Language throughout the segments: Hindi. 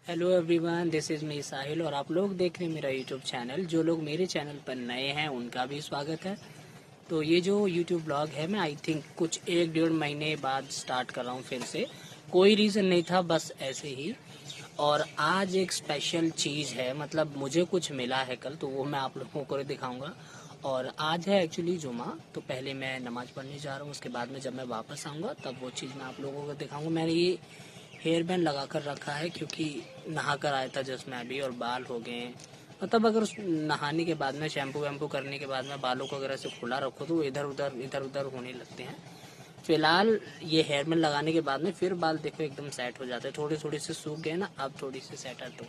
Hello everyone, this is me Sahil और आप लोग देख रहे हैं मेरा यूट्यूब चैनल। जो लोग मेरे चैनल पर नए हैं उनका भी स्वागत है। तो ये जो यूट्यूब ब्लॉग है मैं आई थिंक कुछ 1-1.5 महीने बाद स्टार्ट कर रहा हूँ फिर से। कोई रीज़न नहीं था, बस ऐसे ही। और आज एक स्पेशल चीज़ है, मतलब मुझे कुछ मिला है कल, तो वो मैं आप लोगों को दिखाऊंगा। और आज है एक्चुअली जुमा, तो पहले मैं नमाज़ पढ़ने जा रहा हूँ, उसके बाद में जब मैं वापस आऊँगा तब वो चीज़ मैं आप लोगों को दिखाऊंगा। मैंने ये हेयर बैंड लगा कर रखा है क्योंकि नहा कर आया था जस्ट मैं अभी, और बाल हो गए हैं। मतलब अगर नहाने के बाद में शैम्पू वैम्पू करने के बाद में बालों को अगर ऐसे खुला रखो तो वो इधर उधर होने लगते हैं। फिलहाल ये हेयर बैंड लगाने के बाद में फिर बाल देखो एकदम सेट हो जाते हैं। थोड़े थोड़े से सूख गए ना, अब थोड़ी सी सेट है। तो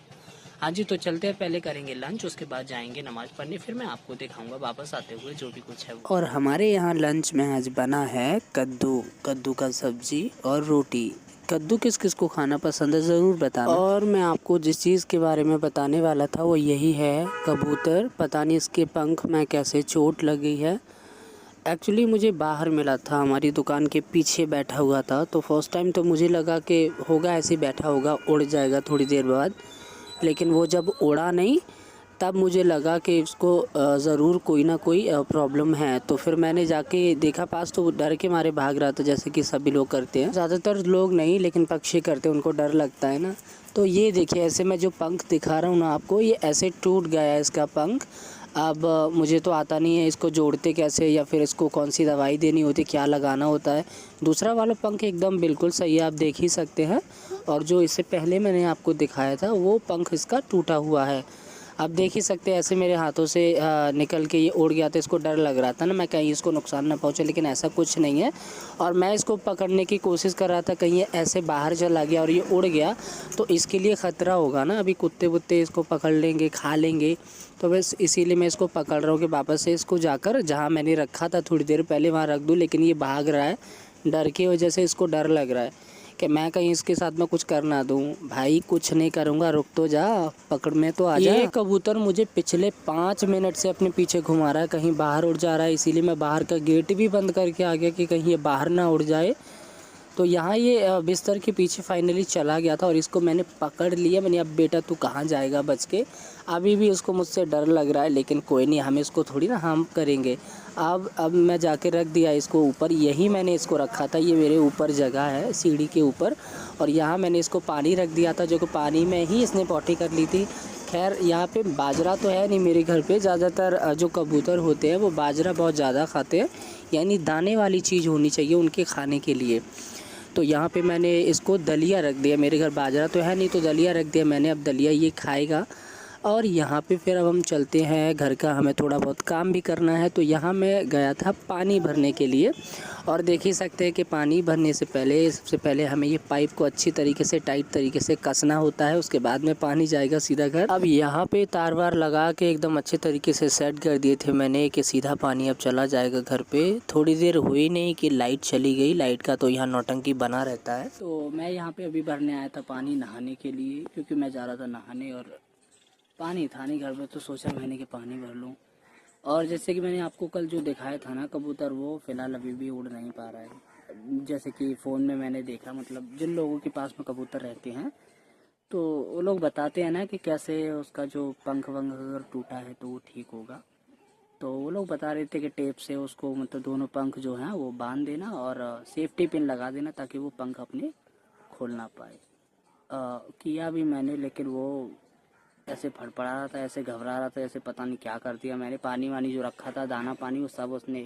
हाँ जी, तो चलते हैं, पहले करेंगे लंच, उसके बाद जाएंगे नमाज पढ़ने, फिर मैं आपको दिखाऊंगा वापस आते हुए जो भी कुछ है वो। और हमारे यहाँ लंच में आज बना है कद्दू का सब्जी और रोटी। कद्दू किस किस को खाना पसंद है ज़रूर बताना। और मैं आपको जिस चीज़ के बारे में बताने वाला था वो यही है, कबूतर। पता नहीं इसके पंख में कैसे चोट लग गई है। एक्चुअली मुझे बाहर मिला था, हमारी दुकान के पीछे बैठा हुआ था, तो फर्स्ट टाइम तो मुझे लगा कि होगा ऐसे बैठा होगा, उड़ जाएगा थोड़ी देर बाद। लेकिन वो जब उड़ा नहीं तब मुझे लगा कि इसको ज़रूर कोई ना कोई प्रॉब्लम है। तो फिर मैंने जाके देखा पास, तो वो डर के मारे भाग रहा था, जैसे कि सभी लोग करते हैं। ज़्यादातर लोग नहीं लेकिन पक्षी करते हैं, उनको डर लगता है ना। तो ये देखिए, ऐसे मैं जो पंख दिखा रहा हूँ ना आपको, ये ऐसे टूट गया है इसका पंख। अब मुझे तो आता नहीं है इसको जोड़ते कैसे, या फिर इसको कौन सी दवाई देनी होती, क्या लगाना होता है। दूसरा वाला पंख एकदम बिल्कुल सही है, आप देख ही सकते हैं। और जो इससे पहले मैंने आपको दिखाया था वो पंख इसका टूटा हुआ है। आप देख ही सकते हैं, ऐसे मेरे हाथों से निकल के ये उड़ गया था। इसको डर लग रहा था ना, मैं कहीं इसको नुकसान ना पहुंचे, लेकिन ऐसा कुछ नहीं है। और मैं इसको पकड़ने की कोशिश कर रहा था, कहीं ये ऐसे बाहर चला गया और ये उड़ गया तो इसके लिए ख़तरा होगा ना। अभी कुत्ते वुत्ते इसको पकड़ लेंगे, खा लेंगे। तो बस इसीलिए मैं इसको पकड़ रहा हूँ कि वापस से इसको जाकर जहाँ मैंने रखा था थोड़ी देर पहले वहाँ रख दूँ। लेकिन ये भाग रहा है, डर की वजह से इसको डर लग रहा है कि मैं कहीं इसके साथ में कुछ कर ना दूँ। भाई कुछ नहीं करूँगा, रुक तो जा, पकड़ में तो आ जा। ये कबूतर मुझे पिछले 5 मिनट से अपने पीछे घुमा रहा है, कहीं बाहर उड़ जा रहा है। इसीलिए मैं बाहर का गेट भी बंद करके आ गया कि कहीं ये बाहर ना उड़ जाए। तो यहाँ ये बिस्तर के पीछे फाइनली चला गया था और इसको मैंने पकड़ लिया। मैंने, अब बेटा तू कहाँ जाएगा बच के। अभी भी उसको मुझसे डर लग रहा है, लेकिन कोई नहीं, हम इसको थोड़ी ना हार्म करेंगे। अब मैं जाके रख दिया इसको ऊपर। यही मैंने इसको रखा था, ये मेरे ऊपर जगह है सीढ़ी के ऊपर। और यहाँ मैंने इसको पानी रख दिया था, जो कि पानी में ही इसने पॉटी कर ली थी। खैर यहाँ पे बाजरा तो है नहीं मेरे घर पे। ज़्यादातर जो कबूतर होते हैं वो बाजरा बहुत ज़्यादा खाते हैं, यानी दाने वाली चीज़ होनी चाहिए उनके खाने के लिए। तो यहाँ पे मैंने इसको दलिया रख दिया। मेरे घर बाजरा तो है नहीं, तो दलिया रख दिया मैंने। अब दलिया ये खाएगा। और यहाँ पे फिर अब हम चलते हैं घर का, हमें थोड़ा बहुत काम भी करना है। तो यहाँ मैं गया था पानी भरने के लिए। और देख ही सकते हैं कि पानी भरने से पहले, सबसे पहले हमें ये पाइप को अच्छी तरीके से, टाइट तरीके से कसना होता है। उसके बाद में पानी जाएगा सीधा घर। अब यहाँ पे तार वार लगा के एकदम अच्छे तरीके से सेट कर दिए थे मैंने कि सीधा पानी अब चला जाएगा घर पे। थोड़ी देर हुई नहीं कि लाइट चली गई। लाइट का तो यहाँ नौटंकी बना रहता है। तो मैं यहाँ पे अभी भरने आया था पानी नहाने के लिए, क्योंकि मैं जा रहा था नहाने और पानी था नहीं घर में, तो सोचा मैंने कि पानी भर लूँ। और जैसे कि मैंने आपको कल जो दिखाया था ना कबूतर, वो फ़िलहाल अभी भी उड़ नहीं पा रहा है। जैसे कि फ़ोन में मैंने देखा, मतलब जिन लोगों के पास में कबूतर रहते हैं तो वो लोग बताते हैं ना कि कैसे उसका जो पंख वंख अगर टूटा है तो वो ठीक होगा। तो वो लोग बता रहे थे कि टेप से उसको, मतलब दोनों पंख जो हैं वो बांध देना और सेफ्टी पिन लगा देना ताकि वो पंख अपने खोल ना पाए। किया भी मैंने, लेकिन वो ऐसे फड़फड़ा रहा था, ऐसे घबरा रहा था, ऐसे पता नहीं क्या कर दिया मैंने। पानी वानी जो रखा था, दाना पानी, वो सब उसने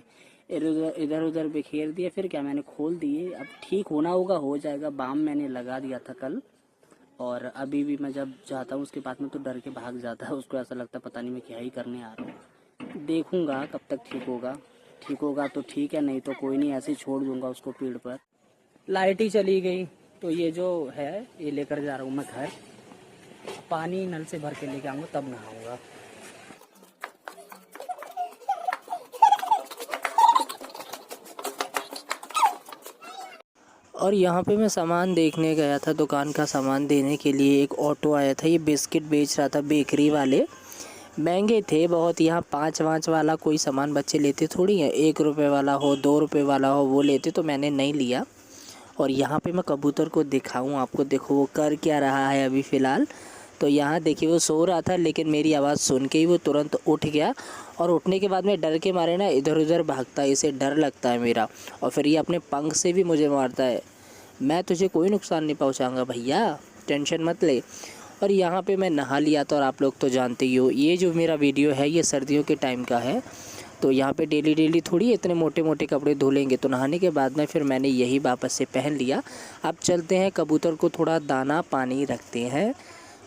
इधर उधर बिखेर दिया। फिर क्या, मैंने खोल दिए। अब ठीक होना होगा, हो जाएगा। बाम मैंने लगा दिया था कल। और अभी भी मैं जब जाता हूँ उसके पास में तो डर के भाग जाता है। उसको ऐसा लगता है पता नहीं मैं क्या ही करने आ रहा हूँ। देखूंगा कब तक ठीक होगा। ठीक होगा तो ठीक है, नहीं तो कोई नहीं, ऐसे ही छोड़ दूंगा उसको पेड़ पर। लाइट ही चली गई, तो ये जो है ये लेकर जा रहा हूँ मैं घर। पानी नल से भर के लेके आऊँगा तब नहाऊंगा। और यहाँ पे मैं सामान देखने गया था, दुकान का सामान देने के लिए। एक ऑटो आया था, ये बिस्किट बेच रहा था, बेकरी वाले। महंगे थे बहुत। यहाँ 5 वाला कोई सामान बच्चे लेते थोड़ी है। 1 रुपये वाला हो, 2 रुपये वाला हो, वो लेते। तो मैंने नहीं लिया। और यहाँ पे मैं कबूतर को दिखाऊं आपको, देखो वो कर क्या रहा है अभी फ़िलहाल। तो यहाँ देखिए वो सो रहा था, लेकिन मेरी आवाज़ सुन के ही वो तुरंत उठ गया, और उठने के बाद में डर के मारे ना इधर उधर भागता है, इसे डर लगता है मेरा, और फिर ये अपने पंख से भी मुझे मारता है। मैं तुझे कोई नुकसान नहीं पहुँचाऊँगा भैया, टेंशन मत ले। और यहाँ पे मैं नहा लिया था, और आप लोग तो जानते ही हो ये जो मेरा वीडियो है ये सर्दियों के टाइम का है। तो यहाँ पे डेली थोड़ी इतने मोटे मोटे कपड़े धो लेंगे, तो नहाने के बाद में फिर मैंने यही वापस से पहन लिया। अब चलते हैं कबूतर को थोड़ा दाना पानी रखते हैं।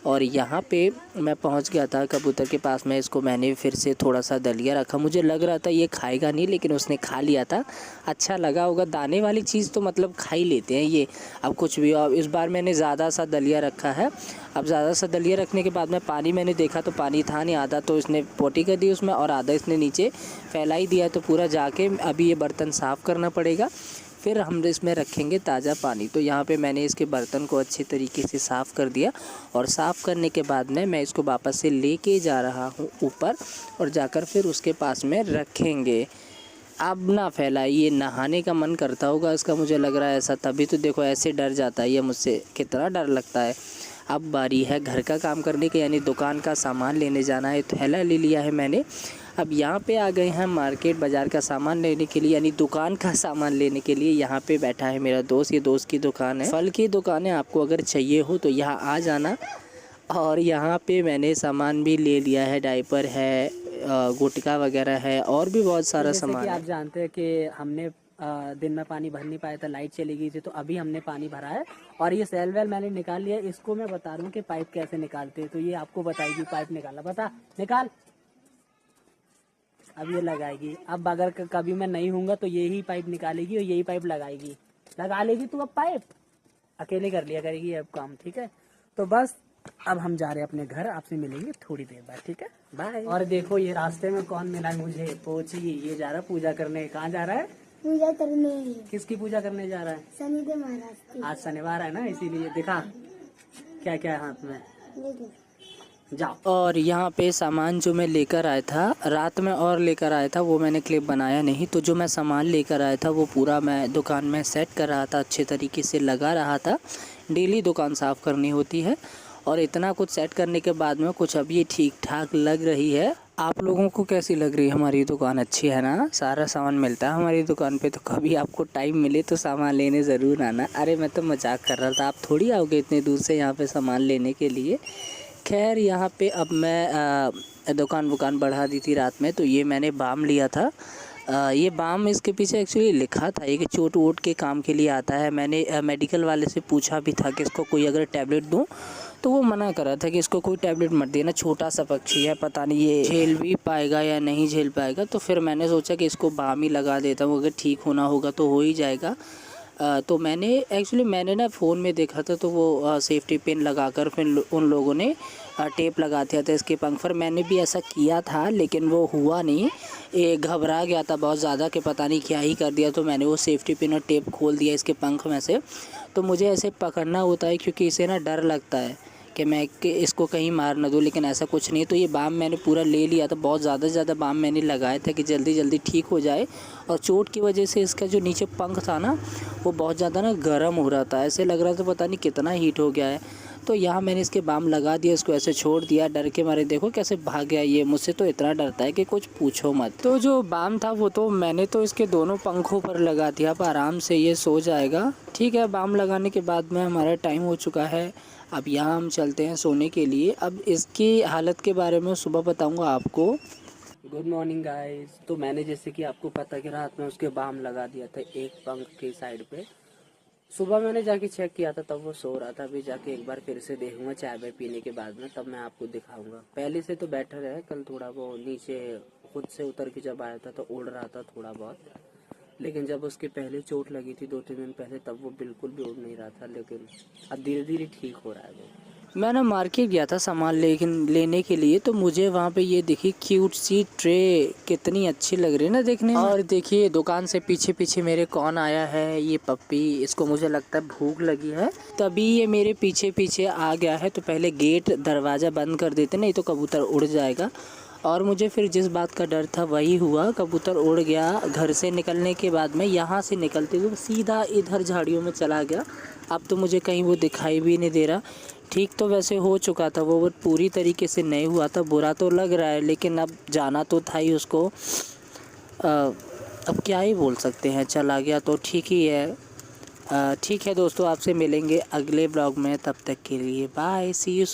और यहाँ पे मैं पहुँच गया था कबूतर के पास में, इसको मैंने फिर से थोड़ा सा दलिया रखा, मुझे लग रहा था ये खाएगा नहीं, लेकिन उसने खा लिया था। अच्छा लगा होगा, दाने वाली चीज़ तो मतलब खा ही लेते हैं ये। अब कुछ भी, अब इस बार मैंने ज़्यादा सा दलिया रखा है। अब ज़्यादा सा दलिया रखने के बाद में पानी मैंने देखा तो पानी था नहीं, आधा तो इसने पोटी कर दी उसमें और आधा इसने नीचे फैला ही दिया। तो पूरा जाके अभी ये बर्तन साफ़ करना पड़ेगा, फिर हम इसमें रखेंगे ताज़ा पानी। तो यहाँ पे मैंने इसके बर्तन को अच्छे तरीके से साफ़ कर दिया, और साफ़ करने के बाद में मैं इसको वापस से लेके जा रहा हूँ ऊपर, और जाकर फिर उसके पास में रखेंगे। अब ना फैलाइए, नहाने का मन करता होगा इसका, मुझे लग रहा है ऐसा, तभी तो देखो ऐसे डर जाता है ये मुझसे, कितना डर लगता है। अब बारी है घर का काम करने के, यानी दुकान का सामान लेने जाना है। थैला ले लिया है मैंने। अब यहाँ पे आ गए हैं मार्केट बाज़ार का सामान लेने के लिए, यानी दुकान का सामान लेने के लिए। यहाँ पे बैठा है मेरा दोस्त, ये दोस्त की दुकान है, फल की दुकान है। आपको अगर चाहिए हो तो यहाँ आ जाना। और यहाँ पे मैंने सामान भी ले लिया है, डायपर है, गुटखा वगैरह है, और भी बहुत सारा सामान। आप जानते हैं कि हमने दिन में पानी भर नहीं पाया था, लाइट चली गई थी, तो अभी हमने पानी भरा है। और ये सेल वेल मैंने निकाल लिया। इसको मैं बता रहा हूँ कि पाइप कैसे निकालते हैं, तो ये आपको बताएगी पाइप निकालना। बता, निकाल। अब ये लगाएगी। अब अगर कभी मैं नहीं हूँगा तो यही पाइप निकालेगी और यही पाइप लगाएगी, लगा लेगी। तू अब पाइप अकेले कर लिया करेगी अब काम, ठीक है। तो बस अब हम जा रहे हैं अपने घर, आपसे मिलेंगे थोड़ी देर बाद, ठीक है, बाय। और देखो ये रास्ते में कौन मिला है मुझे, पोची। ये जा रहा है पूजा करने। कहाँ जा रहा है? पूजा करने। किसकी पूजा करने जा रहा है? शनिदेव महाराज की। आज शनिवार है ना, इसीलिए। दिखा क्या क्या है हाथ में, जाओ। और यहाँ पे सामान जो मैं लेकर आया था रात में, और लेकर आया था, वो मैंने क्लिप बनाया नहीं। तो जो मैं सामान लेकर आया था वो पूरा मैं दुकान में सेट कर रहा था, अच्छे तरीके से लगा रहा था। डेली दुकान साफ़ करनी होती है, और इतना कुछ सेट करने के बाद में कुछ अब ये ठीक ठाक लग रही है। आप लोगों को कैसी लग रही है हमारी दुकान? अच्छी है ना, सारा सामान मिलता है हमारी दुकान पे। तो कभी आपको टाइम मिले तो सामान लेने ज़रूर आना। अरे मैं तो मजाक कर रहा था, आप थोड़ी आओगे इतने दूर से यहाँ पे सामान लेने के लिए। खैर यहाँ पे अब मैं दुकान बढ़ा दी थी रात में, तो ये मैंने बाम लिया था। ये बाम, इसके पीछे एक्चुअली लिखा था ये कि चोट वोट के काम के लिए आता है। मैंने मेडिकल वाले से पूछा भी था कि इसको कोई अगर टैबलेट दूं, तो वो मना कर रहा था कि इसको कोई टैबलेट मत देना, छोटा सा पक्षी है, पता नहीं ये झेल भी पाएगा या नहीं झेल पाएगा। तो फिर मैंने सोचा कि इसको बाम ही लगा देता हूँ, अगर ठीक होना होगा तो हो ही जाएगा। तो मैंने ना फ़ोन में देखा था, तो वो सेफ्टी पिन लगाकर फिर उन लोगों ने टेप लगा दिया था इसके पंख पर। मैंने भी ऐसा किया था, लेकिन वो हुआ नहीं। ये घबरा गया था बहुत ज़्यादा कि पता नहीं क्या ही कर दिया। तो मैंने वो सेफ्टी पिन और टेप खोल दिया इसके पंख में से। तो मुझे ऐसे पकड़ना होता है, क्योंकि इसे ना डर लगता है कि मैं इसको कहीं मार ना दूँ, लेकिन ऐसा कुछ नहीं। तो ये बाम मैंने पूरा ले लिया था, बहुत ज़्यादा बाम मैंने लगाया था कि जल्दी जल्दी ठीक हो जाए। और चोट की वजह से इसका जो नीचे पंख था ना, वो बहुत ज़्यादा ना गर्म हो रहा था, ऐसे लग रहा था पता नहीं कितना हीट हो गया है। तो यहाँ मैंने इसके बाम लगा दिया, इसको ऐसे छोड़ दिया। डर के मारे देखो कैसे भाग गया ये, मुझसे तो इतना डरता है कि कुछ पूछो मत। तो जो बाम था वो तो मैंने तो इसके दोनों पंखों पर लगा दिया, अब आराम से ये सो जाएगा, ठीक है। बाम लगाने के बाद में हमारा टाइम हो चुका है, अब यहाँ हम चलते हैं सोने के लिए। अब इसकी हालत के बारे में सुबह बताऊँगा आपको। Good morning guys. तो मैंने जैसे कि आपको पता कि रात में उसके बाम लगा दिया था एक पंख की साइड पे। सुबह मैंने जाके चेक किया था, तब वो सो रहा था। अभी जाके एक बार फिर से देखूंगा चाय वाय पीने के बाद में, तब मैं आपको दिखाऊंगा। पहले से तो बेटर है, कल थोड़ा वो नीचे खुद से उतर के जब आया था तो उड़ रहा था थोड़ा बहुत, लेकिन जब उसके पहले चोट लगी थी 2-3 दिन पहले, तब वो बिल्कुल भी उड़ नहीं रहा था। लेकिन अब धीरे धीरे ठीक हो रहा है वो। मैं ना मार्केट गया था सामान लेने के लिए, तो मुझे वहाँ पे ये दिखी क्यूट सी ट्रे, कितनी अच्छी लग रही है ना देखने में। और देखिए दुकान से पीछे पीछे मेरे कौन आया है, ये पप्पी। इसको मुझे लगता है भूख लगी है, तभी ये मेरे पीछे पीछे आ गया है। तो पहले गेट दरवाज़ा बंद कर देते, नहीं तो कबूतर उड़ जाएगा। और मुझे फिर जिस बात का डर था वही हुआ, कबूतर उड़ गया। घर से निकलने के बाद में यहाँ से निकलते हुए सीधा इधर झाड़ियों में चला गया। अब तो मुझे कहीं वो दिखाई भी नहीं दे रहा। ठीक तो वैसे हो चुका था वो पूरी तरीके से नहीं हुआ था, बुरा तो लग रहा है, लेकिन अब जाना तो था ही उसको। अब क्या ही बोल सकते हैं, चला गया तो ठीक ही है। ठीक है दोस्तों, आपसे मिलेंगे अगले ब्लॉग में, तब तक के लिए बाय, सी यू।